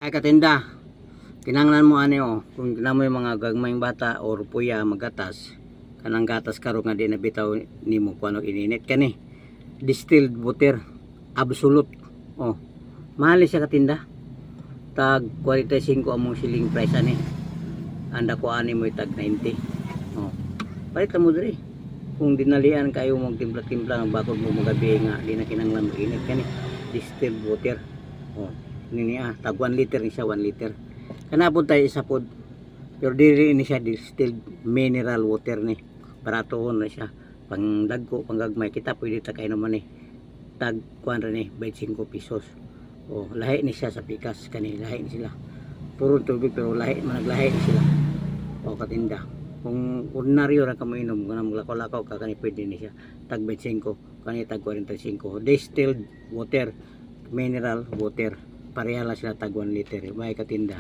Ay katinda, kinanglan mo ani o, kung kinamo yung mga gagmayng bata o puya magatas, kanang gatas karo nga di nabitaw nimo kuno ininit kani. Distilled water, absolute. Oh, mahal siya katinda. Tag 45 among siling price ani. Anda ko ani mo tag 90. Oh. Palit mo diri. Kung dinalian kayo magtimpla-timpla ng bakod mo magabi nga di na kinanglan mo init kani. Distilled water. Oh. Nini tag 1 liter ni siya 1 liter. Kanapod tayo isa pod. Pero diri ini siya distilled mineral water ni. Baratohon na siya. Pang dagko, pang gagmay kita pwede ta kay naman ni. Tag kuan ra ni 25 pesos. Oh, lahi ni siya sa pikas kani, lahi ni sila. Puro tubig pero lahi man naglahi ni sila. O katinda. Kung ordinaryo ra ka mo inom, kanang lakaw-lakaw ka kani pwede ni siya. Tag 25, kani tag 45. Distilled water, mineral water. Pareha lang sila tag 1 liter. May katinda.